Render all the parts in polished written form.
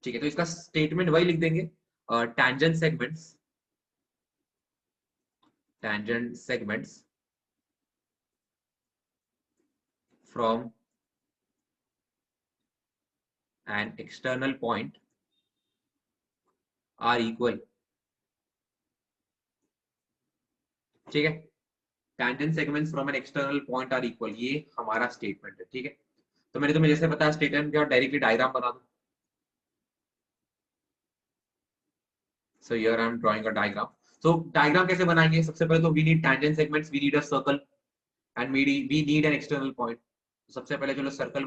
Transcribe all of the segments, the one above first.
ठीक है, तो इसका स्टेटमेंट वही लिख देंगे, tangent segments from an external point are equal. ठीक है, tangent segments from an external point are equal, ये हमारा स्टेटमेंट है। ठीक है, तो मैंने तुम्हें जैसे बताया स्टेटमेंट क्या, डायरेक्टली डायग्राम बना दो। So here I am drawing a diagram. So diagram कैसे बनाएंगे? सबसे पहले तो we need tangent segments, we need a circle and we need an external point. तो सबसे पहले चलो सर्कल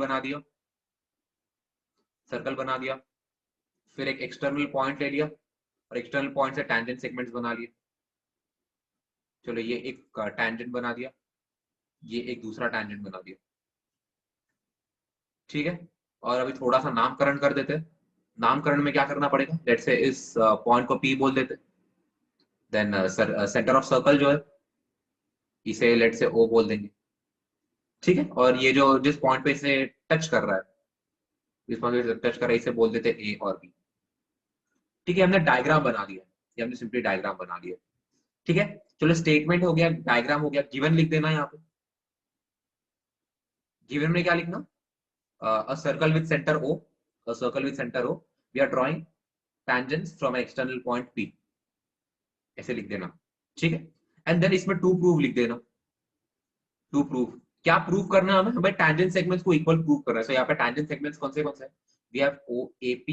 बना दिया, फिर एक एक्सटर्नल पॉइंट ले लिया और एक्सटर्नल पॉइंट से टैंजेंट सेगमेंट्स बना लिए। चलो ये एक टैंजेंट बना दिया, ये एक दूसरा टैंजेंट बना दिया। ठीक है, और अभी थोड़ा सा नामकरण कर देते हैं। नामकरण में क्या करना पड़ेगा, लेट्स से इस पॉइंट को P बोल देते, देन सेंटर ऑफ सर्कल जो है इसे लेट्स से O बोल देंगे। ठीक है, और ये जो जिस पॉइंट पे इसे टच कर रहा है, इस पॉइंट पे टच कर रहा है, इसे बोल देते A और B। ठीक है, हमने डायग्राम बना दिया, ये हमने सिंपली डायग्राम बना दिया। ठीक है, चलो स्टेटमेंट हो गया, डायग्राम हो गया, गिवन लिख देना यहाँ पे। गिवन में क्या लिखना, a circle with center O, a circle with center O, we are drawing tangents from an external point P, ऐसे लिख देना। ठीक है, एंड देन इसमें टू प्रूव लिख देना। टू प्रूव, क्या प्रूव करना है हमें? हमें टैंजेंट सेगमेंट्स को इक्वल प्रूव करना है। सो यहाँ पे टैंजेंट सेगमेंट्स कौन से हैं? We have OAP,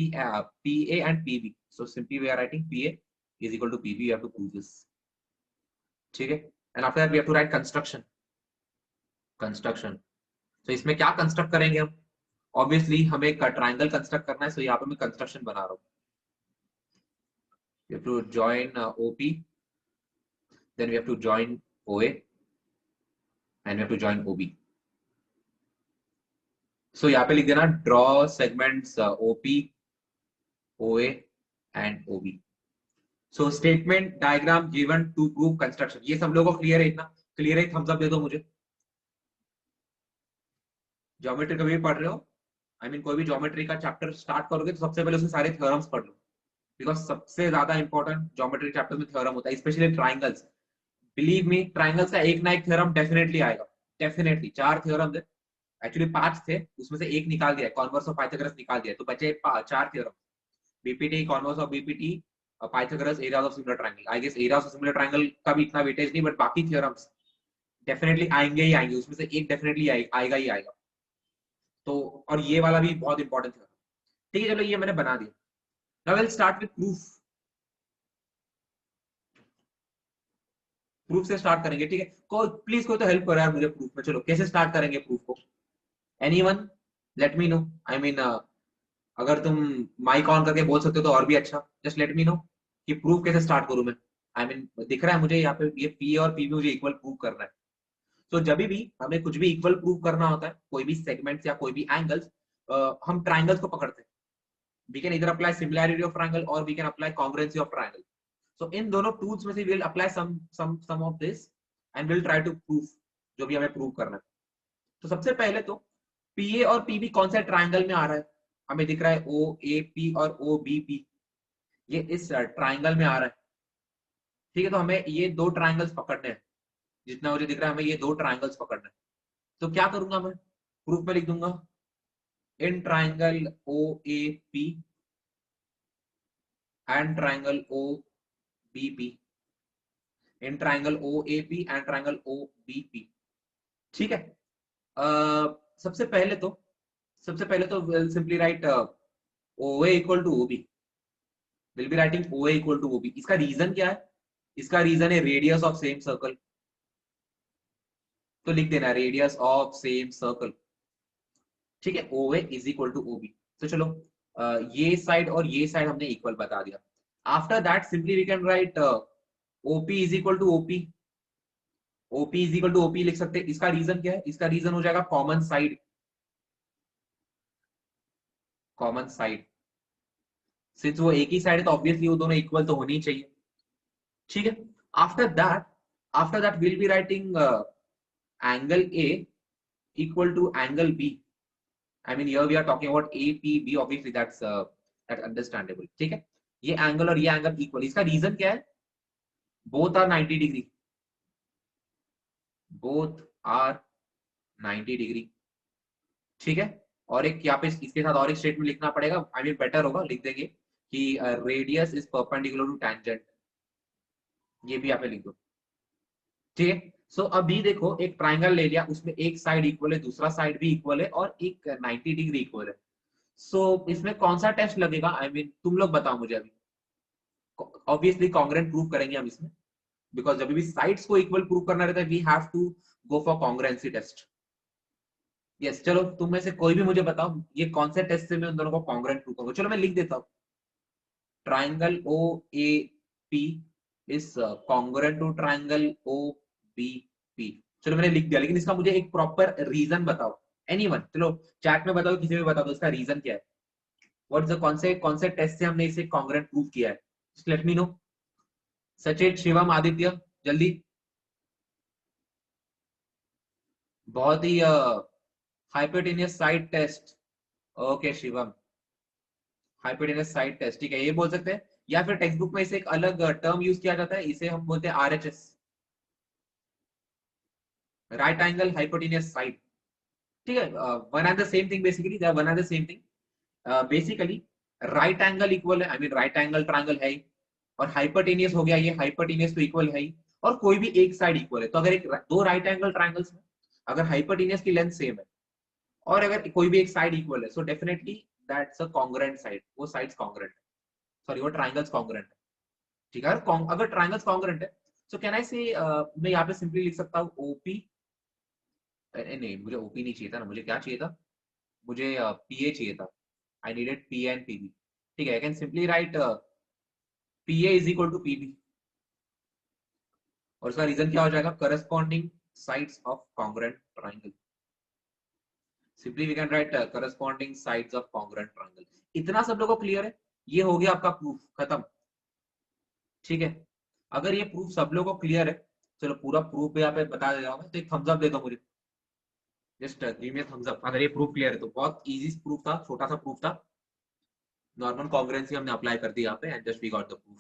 PA and PB. So simply we are writing PA is equal to PB. You have to prove this. ठीक है, and after that we have to write construction. So इसमें क्या construct करेंगे हम? Obviously हमें एक triangle construct करना है, so यहाँ पे मैं कंस्ट्रक्शन बना रहा हूँ। We have to join OP, then we have to join OA, and we have to join OB. So यहाँ पे लिख देना draw segments OP, OA and OB. So statement diagram given to prove construction. ये सब लोगों को clear है? इतना क्लियर है? थम्स अप दे दो मुझे। ज्योमेट्री कभी भी पढ़ रहे हो, आई मीन कोई भी ज्योमेट्री का चैप्टर स्टार्ट करोगे तो सबसे पहले उसमें सारे थ्योरम्स पढ़ लो, बिकॉज सबसे ज्यादा इंपॉर्टेंट ज्योमेट्री चैप्टर में थ्योरम होता है, specially triangles. Believe me, triangles का एक ना एक थ्योरम डेफिनेटली आएगा, डेफिनेटली। 4 थ्योरम थे, एक्चुअली 5 थे, उसमें से एक निकाल दिया, कॉन्वर्स ऑफ पाइथागोरस निकाल दिया, तो बचे 4 theorem, BPT, converse of BPT, Pythagoras, areas of similar triangle. I guess areas of similar triangle का भी इतना वेटेज नहीं, बट बाकी थ्योरम्स डेफिनेटली आएंगे ही आएंगे, उसमें से एक डेफिनेटली आएगा ही आएगा। तो और ये वाला भी बहुत इंपॉर्टेंट थ्योरम। ठीक है, चलो ये मैंने बना दिया। Now will start with proof. Proof से स्टार्ट करेंगे। ठीक है, प्लीज कोई तो हेल्प करो यार मुझे प्रूफ में। चलो कैसे स्टार्ट करेंगे प्रूफ को? Anyone late me no. I mean अगर तुम माइक ऑन करके बोल सकते हो तो और भी अच्छा, जस्ट लेट मी नो कि प्रूफ कैसे स्टार्ट करूं मैं। आई मीन दिख रहा है मुझे यहाँ पे ये पी और पी मुझे इक्वल प्रूव करना है। तो जब भी हमें कुछ भी इक्वल प्रूव करना होता है, कोई भी सेगमेंट्स या कोई भी एंगल्स, हम ट्राइंगल्स को पकड़ते हैं। वी कैन इधर अप्लाई सिमिलैरिटी ऑफ ट्राइंगल और we can apply congruency of triangle. So इन दोनों टूल्स में से will apply some of this and will try to prove जो भी हमें प्रूव करना है। तो सबसे पहले तो पीए और पीबी कौन सा ट्राइंगल में आ रहा है? हमें दिख रहा है ओ ए पी और ओ बी पी, ये इस ट्राइंगल में आ रहा है। ठीक है, तो हमें ये दो ट्राइंगल्स पकड़ने हैं, जितना मुझे दिख रहा है हमें ये दो ट्राइंगल्स पकड़ने हैं। तो क्या करूंगा मैं? प्रूफ में लिख दूंगा in triangle O A P and triangle O B P, in triangle O A P and triangle O B P. ठीक है, सबसे पहले तो will simply write O A equal to O B. Will be writing O A equal to O B. इसका reason क्या है? इसका reason है रेडियस ऑफ सेम सर्कल। तो लिख देना रेडियस ऑफ सेम सर्कल। ठीक है, O A is equal to O B. तो चलो ये साइड और ये साइड हमने इक्वल बता दिया। After that simply we can write OP is equal to OP. OP is equal to OP लिख सकते हैं। इसका रीजन क्या है? इसका रीजन हो जाएगा common side. Common side, since वो एक ही साइड है तो ऑब्वियसली वो दोनों इक्वल तो होनी चाहिए। ठीक है, after that will be writing angle A equal to angle B. I mean here we are talking about APB, obviously that's that's understandable, ठीक है। ये एंगल और ये एंगल इक्वल, इसका रीजन क्या है? Both are 90 degree, both are 90 degree, ठीक है। और एक यहाँ पे इसके साथ और एक स्टेटमेंट लिखना पड़ेगा, आई मीन बेटर होगा लिख देंगे कि radius is perpendicular to tangent, ये भी यहाँ पे लिख दो, ठीक है। सो अभी देखो एक ट्राइंगल ले लिया, उसमें एक साइड इक्वल है, दूसरा साइड भी इक्वल है और एक 90 डिग्री इक्वल है। सो इसमें कौन सा टेस्ट लगेगा? आई मीन तुम लोग बताओ मुझे अभी। ऑब्वियसली कॉन्ग्रेंट प्रूव करेंगे हम इसमें, बिकॉज जब भी साइड्स को इक्वल प्रूव करना रहता है we have to go for congruency test. Yes, चलो तुम में से कोई भी मुझे बताओ ये कौन से टेस्ट से मैं उन दोनों को कॉन्ग्रेंट प्रूव करूंगा। चलो मैं लिख देता हूँ, triangle O A P is congruent to triangle O B P. चलो मैंने लिख दिया, लेकिन इसका मुझे एक प्रॉपर रीजन बताओ। एनीवन, चलो चैट में बताओ, किसी भी बता दो इसका रीजन क्या है। व्हाट इज द कौन से टेस्ट से हमने इसे कॉन्ग्रेंट प्रूव किया है? Just let me know. Sachin, Shivam, Aditya, जल्दी। बहुत ही hypotenuse side test. Okay Shivam, hypotenuse side test, ठीक है, ये बोल सकते हैं। या फिर टेक्स्ट बुक में इसे एक अलग टर्म यूज किया जाता है, इसे हम बोलते हैं RHS, right angle hypotenuse side, ठीक है। One and the same thing, basically they are one and the same thing. Basically right angle equal है, I mean right angle triangle है ही, और हाइपोटेनियस हो गया, ये हाइपोटेनियस तो इक्वल है ही, और कोई भी एक साइड इक्वल है। तो अगर एक दो राइट एंगल ट्रायंगल्स में अगर हाइपोटेनियस की लेंथ सेम है और अगर कोई भी एक साइड इक्वल है, so definitely that's a congruent side, वो साइड्स कॉन्ग्रुएंट है, सॉरी वो ट्रायंगल्स कॉन्ग्रुएंट है, ठीक है। अगर ट्रायंगल्स कॉन्ग्रुएंट है, सो कैन आई से, मैं यहाँ पे सिंपली लिख सकता हूँ ओपी, नहीं मुझे ओपी नहीं चाहिए था ना, मुझे क्या चाहिए था? मुझे पीए चाहिए था। I needed P and PB, ठीक है। I can simply write PA is equal to PB, और उसका रीजन क्या हो जाएगा? Corresponding sides of congruent triangle. Simply we can write corresponding sides of congruent triangle. इतना सब लोगों को क्लियर है? ये हो गया आपका प्रूफ खत्म, ठीक है। अगर ये प्रूफ सब लोगों को क्लियर है, चलो पूरा प्रूफ यहाँ पे बता दे रहा हूँ, तो एक थम्स अप दे दो मुझे, just give me a thumbs up अगर ये प्रूफ क्लियर है तो। बहुत इजी प्रूफ था, छोटा सा प्रूफ था, नॉर्मल कॉन्ग्रुएंसी हमने अप्लाई कर दी यहाँ पे and just we got the proof,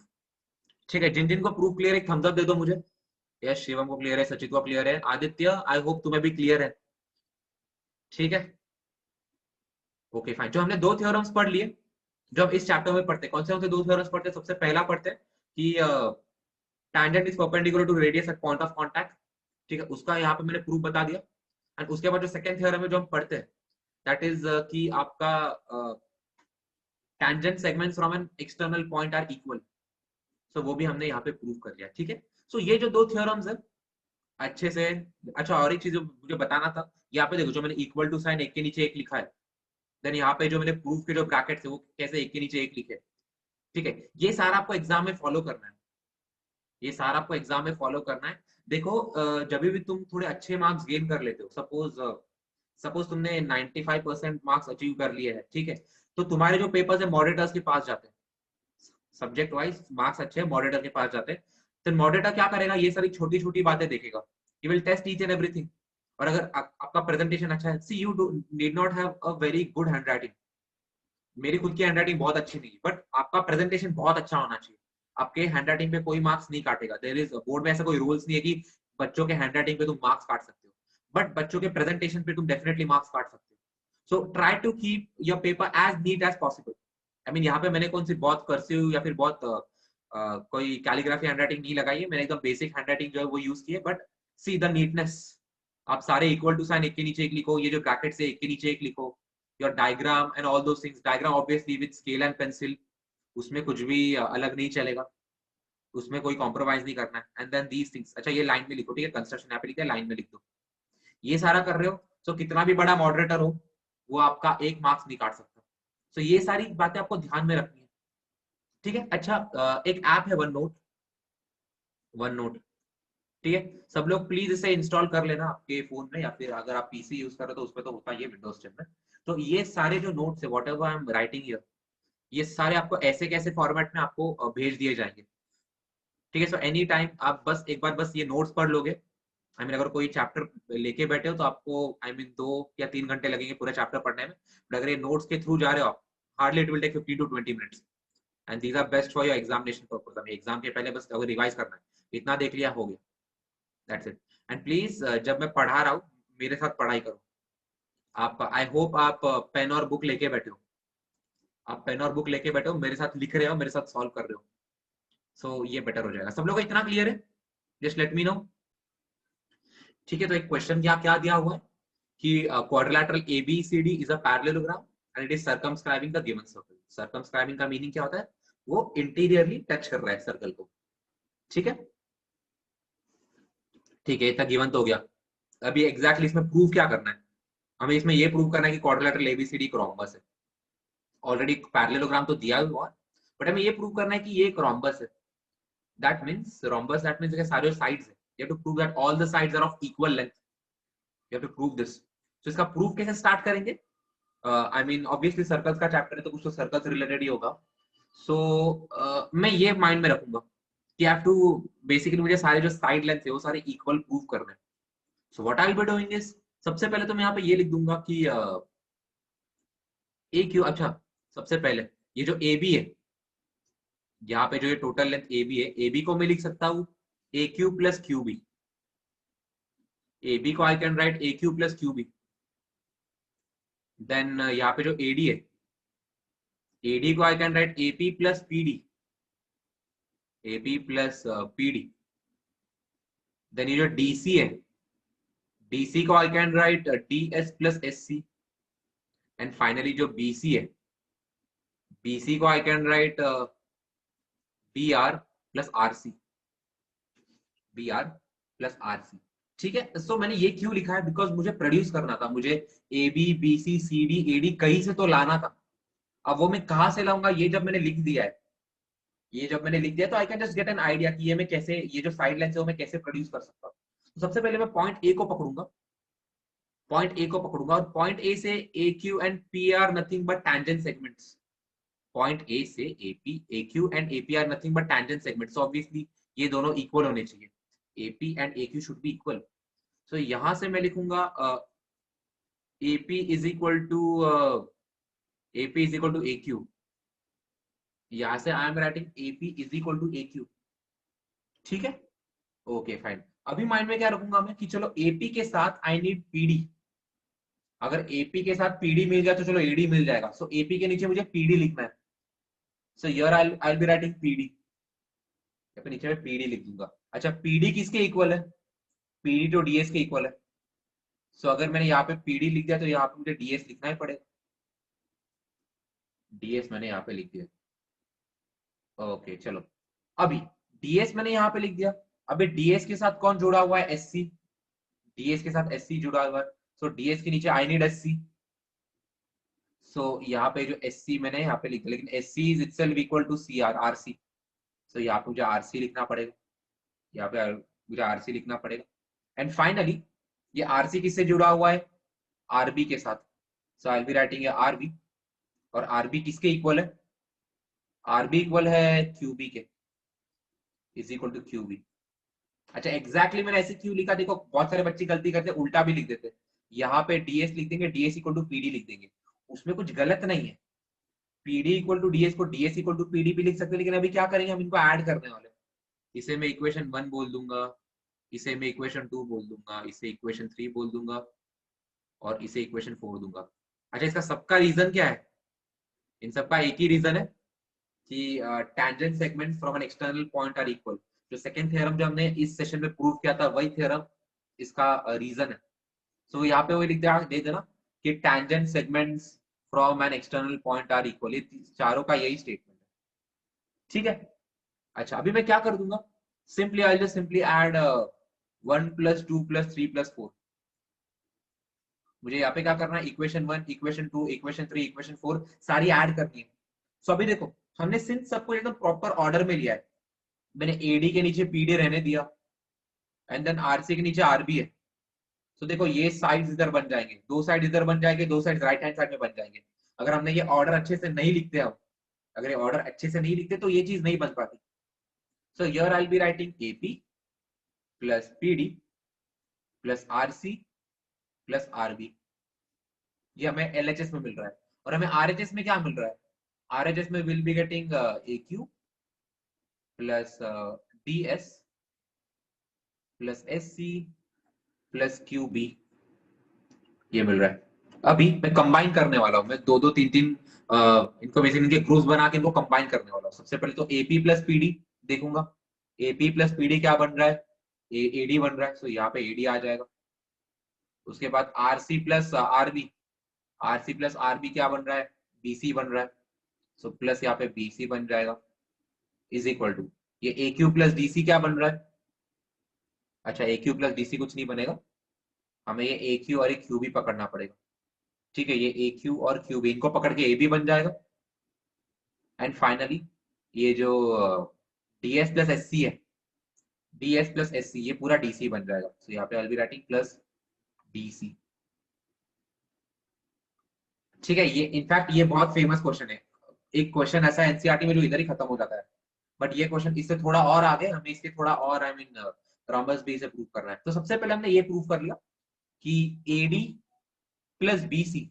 ठीक है। जिन जिन को प्रूफ क्लियर है एक थम्स अप दे दो मुझे। यस, शिवम को क्लियर है, सचित को क्लियर है, आदित्य आई होप तुम्हें भी क्लियर है, ठीक है। ओके फाइन, जो हमने दो थ्योरम्स पढ़ लिए, जो हम इस चैप्टर में पढ़ते हैं, कौन से दो थ्योरम्स पढ़ते हैं? सबसे पहला पढ़ते हैं कि tangent is perpendicular to radius at point of contact, ठीक है, उसका यहाँ पे मैंने प्रूफ बता दिया। एंड उसके बाद जो सेकंड थ्योरम है जो हम पढ़ते हैं, दैट इज कि आपका tangent segments from an external point are equal, सो वो भी हमने यहाँ पे प्रूव कर लिया, ठीक है। सो ये जो दो थ्योरम्स है अच्छे से। अच्छा, और एक चीज जो मुझे बताना था, यहाँ पे देखो जो मैंने इक्वल टू साइन एक के नीचे एक लिखा है, देन यहाँ पे जो मैंने प्रूफ के जो ब्रैकेट्स है वो कैसे एक के नीचे एक लिखे, ठीक है। ये सारा आपको एग्जाम में फॉलो करना है, ये सारा आपको एग्जाम में फॉलो करना है। देखो जब भी तुम थोड़े अच्छे मार्क्स गेन कर लेते हो, सपोज तुमने 95% मार्क्स अचीव कर लिए हैं, ठीक है, तो तुम्हारे जो पेपर्स है मॉडरेटर्स के पास जाते हैं, सब्जेक्ट वाइज मार्क्स अच्छे मॉडरेटर के पास जाते हैं। तो मॉडरेटर क्या करेगा? ये सारी छोटी छोटी बातें देखेगा, he will test each and everything. और अगर आपका प्रेजेंटेशन अच्छा है, see you need not have a very good handwriting, मेरी खुद की हैंडराइटिंग बहुत अच्छी नहीं है, बट आपका प्रेजेंटेशन बहुत अच्छा होना चाहिए, आपके हैंडराइटिंग पे कोई मार्क्स नहीं काटेगा। देयर इज बोर्ड में ऐसा कोई रूल्स नहीं है कि बच्चों के हैंडराइटिंग पे तुम मार्क्स काट सकते हो, बट बच्चों के प्रेजेंटेशन पे तुम डेफिनेटली मार्क्स काट सकते हो। So try to keep your paper as neat as possible. I mean यहाँ पे मैंने कौन सी बहुत कर्सिव या फिर बहुत कोई कैलीग्राफी हैंडराइटिंग नहीं लगाई है, मैंने एकदम बेसिक हैंडराइटिंग जो है वो यूज की है, बट सी द नीटनेस। आप सारे इक्वल टू साइन एक के नीचे एक लिखो, ये जो ब्रैकेट से एक के नीचे एक लिखो, your diagram and all those things, diagram obviously with scale and pencil, उसमें कुछ भी अलग नहीं चलेगा, उसमें कोई कॉम्प्रोमाइज नहीं करना है। एंड देन दीज थिंग्स, अच्छा ये लाइन में लिखो, ठीक है, कंस्ट्रक्शन यहाँ पे लिखा है, लाइन में लिख दो। ये सारा कर रहे हो, तो कितना भी बड़ा मॉडरेटर हो वो आपका एक मार्क्स नहीं काट सकता। तो ये सारी बातें आपको ध्यान में रखनी है, ठीक है। अच्छा एक ऐप है वन नोट, वन नोट, ठीक है। सब लोग प्लीज इसे इंस्टॉल कर लेना आपके फोन में, या फिर अगर आप पीसी यूज कर रहे हो तो उसमें तो होता ही है विंडोज 10 में। तो ये सारे जो नोट्स है, what ever I am writing here, ये सारे आपको ऐसे कैसे फॉर्मेट में आपको भेज दिए जाएंगे, ठीक है। सो एनी टाइम आप बस एक बार बस ये नोट्स पढ़ लोगे, आई मीन अगर कोई चैप्टर लेके बैठे हो तो आपको आई मीन 2 या 3 घंटे लगेंगे पूरा चैप्टर पढ़ने में, बट अगर ये नोट्स के थ्रू जा रहे हो आप, hardly it will take 15 to 20 minutes and these are best for your examination purpose. हमें एग्जाम के पहले बस अगर रिवाइज करना है, इतना देख लिया हो गया, दैट्स इट। एंड प्लीज जब मैं पढ़ा रहा हूँ मेरे साथ पढ़ाई करो। आप, आई होप आप पेन और बुक लेके बैठे हो, आप पेन और बुक लेके बैठे हो, मेरे साथ लिख रहे हो, मेरे साथ सॉल्व कर रहे हो। सो ये बेटर हो जाएगा। सब लोग को इतना क्लियर है? Just let me no. ठीक है, तो एक क्वेश्चन क्या क्या दिया हुआ है कि quadrilateral ABCD is a parallelogram and it is circumscribing the given circle. Circumscribing का मीनिंग क्या होता है? वो इंटीरियरली टच कर रहा है सर्कल को। ठीक है, ठीक है, इतना गिवन तो हो गया। अभी एग्जैक्टली इसमें प्रूव क्या करना है? हमें इसमें ये प्रूव करना है कि क्वाड्रिलैटरल एबीसीडी एक रोम्बस है। ऑलरेडी पैरेललोग्राम तो दिया हुआ है, बट हमें ये प्रूव करना है कि ये एक रोम्बस है। That means rhombus, that means सारे साइड्स है, you have to prove that all the sides are of equal length. You have to prove this. तो इसका प्रूफ कैसे स्टार्ट करेंगे? आई मीन ऑब्वियसली सर्कल्स का चैप्टर है तो कुछ तो सर्कल्स रिलेटेड ही होगा। सो मैं ये माइंड में रखूंगा कि हैव टू, बेसिकली मुझे सारे जो साइड लेंथ है वो सारे इक्वल प्रूव करने हैं। So what I will be doing is, सबसे पहले तो मैं यहाँ पे ये लिख दूंगा कि ए क्यू, अच्छा सबसे पहले ये जो ए बी है, यहाँ पे जो ये टोटल लेंथ ए बी है, ए बी को मैं लिख सकता हूँ A Q plus Q B. A B को I can write A Q plus Q B. Then यहाँ पे जो एडी है, एडी को I can write AP plus PD, AP plus PD. Then ये जो डीसी है, डीसी को I can write DS plus SC. And finally जो बीसी है, बीसी को I can write B R plus RC, B R plus RC. ठीक है, सो मैंने ये क्यों लिखा है? बिकॉज मुझे प्रोड्यूस करना था, मुझे A B B C C D A D कहीं से तो लाना था। अब वो मैं कहां से लाऊंगा? ये जब मैंने लिख दिया है, ये जब मैंने लिख दिया तो I can just get an idea कि ये मैं कैसे, ये जो साइड लाइन है वो मैं कैसे प्रोड्यूस कर सकता हूँ। तो सबसे पहले मैं पॉइंट ए को पकड़ूंगा, पॉइंट ए को पकड़ूंगा, और पॉइंट ए से A Q and P are nothing but tangent segments. Point A से AP, A Q and AP are nothing but tangent segments. Obviously ये दोनों इक्वल होने चाहिए, AP and A Q should be equal. So यहां से मैं लिखूंगा AP is equal to, AP is equal to A Q. यहां से I am writing AP is equal to A Q. ठीक है, ओके फाइन। अभी माइंड में क्या रखूंगा मैं कि चलो एपी के साथ आई नीड पीडी। अगर एपी के साथ पीडी मिल गया तो चलो एडी मिल जाएगा। सो एपी के नीचे मुझे पीडी लिखना है। सो here I be writing PD, या फिर नीचे में पीडी लिख दूंगा। अच्छा, पीडी किसके इक्वल है? पीडी तो डीएस के इक्वल है। सो अगर मैंने यहाँ पे पीडी लिख दिया तो यहाँ पे मुझे डीएस लिखना ही पड़ेगा। डीएस मैंने यहाँ पे लिख दिया। ओके चलो, अभी डीएस मैंने यहाँ पे लिख दिया। अभी डीएस के साथ कौन जुड़ा हुआ है? एससी। डीएस के साथ एससी जुड़ा हुआ है। सो डीएस के नीचे आई नीड एससी। सो यहाँ पे जो एससी मैंने यहाँ पे लिख दिया, लेकिन SC is itself equal to C R, RC. So यहाँ पे मुझे आरसी लिखना पड़ेगा, यहाँ पे मुझे आरसी लिखना पड़ेगा। एंड फाइनली ये आरसी किससे जुड़ा हुआ है? आरबी के साथ। So I will be writing RB. और आरबी किसके इक्वल है? आरबी इक्वल है क्यूबी के, इज इक्वल टू क्यूबी। अच्छा एग्जैक्टली मैंने ऐसे क्यों लिखा? देखो बहुत सारे बच्चे गलती करते हैं, उल्टा भी लिख देते हैं। यहाँ पे डीएस लिख देंगे, डीएस इक्वल टू पीडी लिख देंगे, उसमें कुछ गलत नहीं है। पीडी इक्वल टू डीएस को डीएस इक्वल टू पीडी भी लिख सकते हैं, लेकिन अभी क्या करेंगे, हम इनको ऐड करने वाले हैं। इसे मैं इक्वेशन 1 बोल दूंगा, इसे मैं इक्वेशन 2 बोल दूंगा, इसे इक्वेशन 3 बोल दूंगा, और इसे इक्वेशन 4 दूंगा। अच्छा, इसका सबका रीजन क्या है? इन सबका एक ही रीजन है कि tangent segments from an external point are equal। जो सेकंड थ्योरम जो हमने इस सेशन में प्रूव किया था वही थ्योरम इसका रीजन है। सो यहाँ पे वही लिख दे देना कि tangent segments from an external point are equal। ये चारों का यही स्टेटमेंट है। ठीक है, अच्छा अभी मैं क्या कर दूंगा? Simply I just simply add 1 plus 2 plus 3 plus 4। मुझे यहाँ पे क्या करना है? इक्वेशन 1, इक्वेशन 2, इक्वेशन 3, इक्वेशन 4 सारी ऐड करनी है। सो अभी देखो, हमने सिंस सबको एकदम प्रॉपर ऑर्डर में लिया है। मैंने एडी के नीचे पीडी रहने दिया, एंड देन आरसी के नीचे आरबी है। तो देखो ये साइड्स इधर बन जाएंगे, दो साइड इधर बन जाएंगे, दो साइड राइट हैंड साइड में बन जाएंगे। अगर हमने ये ऑर्डर अच्छे से नहीं लिखते हम, अगर ये ऑर्डर अच्छे से नहीं लिखते तो ये चीज नहीं बन पाती। So here I will be writing AP plus PD plus RC plus RB. ये हमें एलएचएस में मिल रहा है, और हमें आरएचएस में क्या मिल रहा है? RHS में will be getting AQ plus DS plus SC plus QB, ये मिल रहा है। अभी मैं कंबाइन करने वाला हूँ, मैं दो दो तीन तीन इनको बेसिकली इनके ग्रुप्स बना के इनको कंबाइन करने वाला हूँ। सबसे पहले तो AP प्लस PD देखूंगा। AP प्लस PD क्या बन रहा है, AD बन रहा है, तो यहाँ पे AD आ जाएगा। उसके बाद RC plus RB, RC plus RB क्या बन रहा है, BC बन रहा है, सो प्लस यहाँ पे BC बन जाएगा इज इक्वल टू ये AQ प्लस DC क्या बन रहा है। अच्छा AQ प्लस DC कुछ नहीं बनेगा, हमें ये AQ और एक QB पकड़ना पड़ेगा। ठीक है, ये AQ और QB इनको पकड़ के AB बन जाएगा। एंड फाइनली ये जो DS प्लस SC है, DS प्लस SC ये पूरा DC बन जाएगा। तो यहाँ पे I'll be writing plus DC। ठीक है, ये इनफैक्ट ये बहुत फेमस क्वेश्चन है। एक क्वेश्चन ऐसा एनसीईआरटी में जो इधर ही खत्म हो जाता है, बट ये क्वेश्चन इससे थोड़ा और आगे, हमें इसके थोड़ा और आई मीन रॉम्बस बी से प्रूव करना है। तो सबसे पहले हमने ये प्रूव कर लिया कि AD plus BC,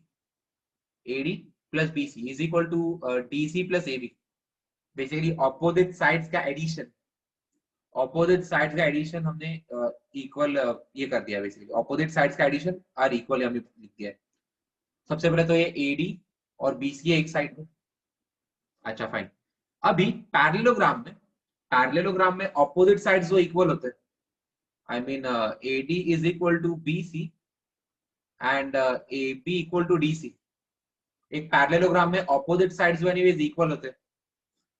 AD plus BC is equal to DC plus AB। Basically opposite sides का एडिशन, ऑपोजिट साइड्स का एडिशन हमने इक्वल ये कर दिया। बेसिकली ऑपोजिट साइड्स का एडिशन आर इक्वल हमने लिख दिया है। सबसे पहले तो ये AD और BC है एक साइड में। अच्छा फाइन, अभी पैरेललोग्राम में ऑपोजिट साइड्स जो इक्वल होते हैं, I mean AD is equal to BC and AB equal to DC। एक पैरेललोग्राम में ऑपोजिट साइड्स जो एनीवेज इक्वल होते हैं,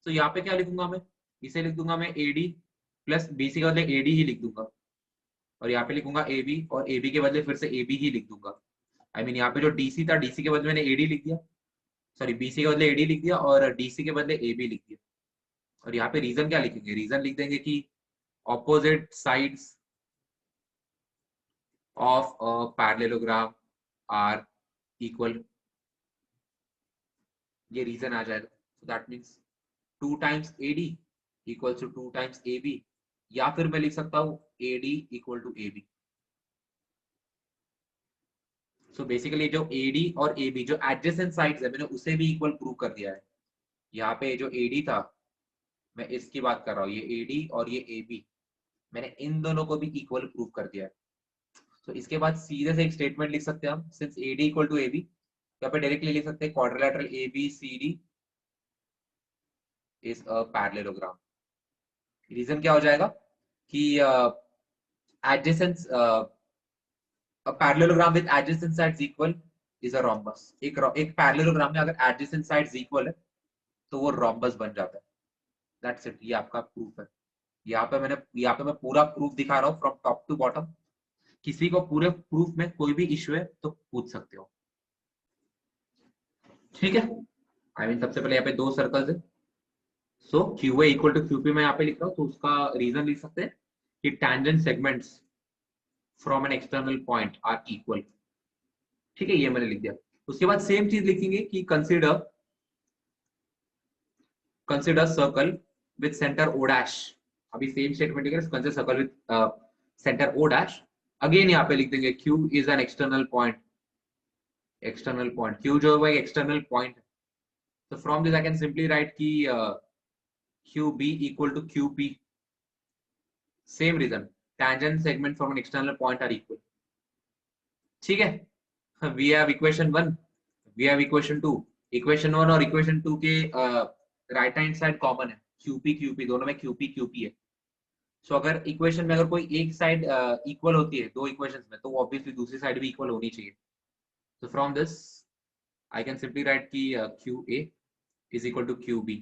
तो यहाँ पे क्या लिखूंगा मैं, इसे लिख दूंगा मैं AD प्लस BC के बदले AD ही लिख दूंगा, और यहाँ पे लिखूंगा AB और AB के बदले फिर से AB ही लिख दूंगा। आई मीन यहाँ पे जो DC था, DC के बदले मैंने AD लिख दिया, सॉरी BC के बदले AD लिख दिया और DC के बदले AB लिख दिया। और यहाँ पे रीजन क्या लिखेंगे, रीजन लिख देंगे कि opposite sides of a parallelogram are equal, ये रीजन आ जाएगा। So that means 2 times AD equals to 2 times AB, या फिर मैं लिख सकता हूँ AD equal to AB। So basically जो AD और AB जो एडजेसेंट साइड्स है, मैंने उसे भी इक्वल प्रूव कर दिया है। यहाँ पे जो AD था, मैं इसकी बात कर रहा हूँ, ये AD और ये AB मैंने इन दोनों को भी इक्वल प्रूव कर दिया है। तो इसके बाद सीधे से एक स्टेटमेंट लिख सकते हैं हम, since AD equal to AB, यहाँ पे डायरेक्टली लिख सकते हैं quadrilateral ABCD is a parallelogram. Reason क्या हो जाएगा कि adjacent a parallelogram with adjacent sides equal is a rhombus। एक पैरेललोग्राम में अगर adjacent sides equal है तो वो rhombus बन जाता है। That's it, ये आपका प्रूफ है। यहाँ पे मैं पूरा प्रूफ दिखा रहा हूँ फ्रॉम टॉप टू बॉटम। किसी को पूरे प्रूफ में कोई भी इश्यू है तो पूछ सकते हो। ठीक है, आई मीन सबसे पहले यहाँ पे दो सर्कल्स है, सो QA इक्वल टू QP मैं यहाँ पे लिख रहा हूँ, तो उसका रीजन लिख सकते हैं कि tangent segments from an external point are equal। ठीक है, ये मैंने लिख दिया। उसके बाद सेम चीज लिखेंगे कि consider circle with centre O dash. अभी सेम स्टेटमेंट लिख रहे हैं, consider circle with centre O dash. Again यहाँ पे लिख देंगे Q is an external point, external point Q जो है एक्सटर्नल पॉइंट। तो from this I can simply write कि QB equal to QP। Same reason, tangent segment from an external point are equal। ठीक है, we have equation 1, we have equation 2। Equation 1 और equation 2 के right hand side common है, QP QP दोनों में QP QP है। सो अगर इक्वेशन में अगर कोई एक साइड इक्वल होती है दो इक्वेशंस में, तो ऑब्वियसली दूसरी साइड भी इक्वल होनी चाहिए। तो from this I can simply write कि QA is equal to QB,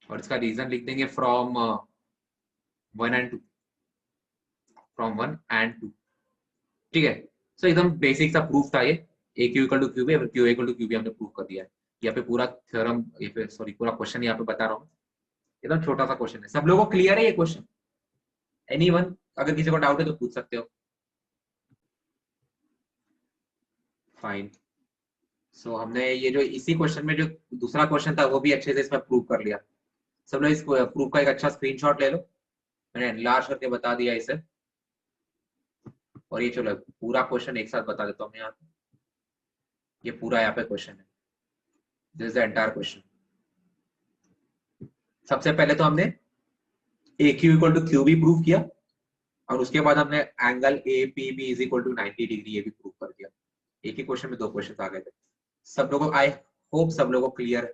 और इसका रीजन लिख देंगे फ्रॉम 1 and 2, फ्रॉम 1 and 2। ठीक है, सो एकदम बेसिक सा प्रूफ था ये। AQ equal to QB, QA equal to QB हमने प्रूव कर दिया है। यहाँ पे पूरा थ्योरम, ये पे सॉरी पूरा क्वेश्चन यहाँ पे बता रहा हूँ। एकदम छोटा सा क्वेश्चन है। सब लोगों को क्लियर है ये क्वेश्चन? एनीवन, अगर किसी को डाउट है तो पूछ सकते हो। फाइन, सो हमने ये जो इसी क्वेश्चन में जो दूसरा क्वेश्चन था वो भी अच्छे से इसमें प्रूव कर लिया। सब लोग इस प्रूफ का एक अच्छा स्क्रीनशॉट ले लो, मैंने एनलार्ज करके बता दिया इसे। और ये चलो पूरा क्वेश्चन एक साथ बता देता हूँ मैं यहाँ पे। ये पूरा यहाँ पे क्वेश्चन है। This is the entire question. सबसे पहले तो हमने A Q equal to Q B prove किया, और उसके बाद हमने angle A P B is equal to 90 degree ये भी प्रूव कर दिया। एक ही क्वेश्चन में दो क्वेश्चन आ गए थे। सब लोगों, आई होप सब लोगों को क्लियर है।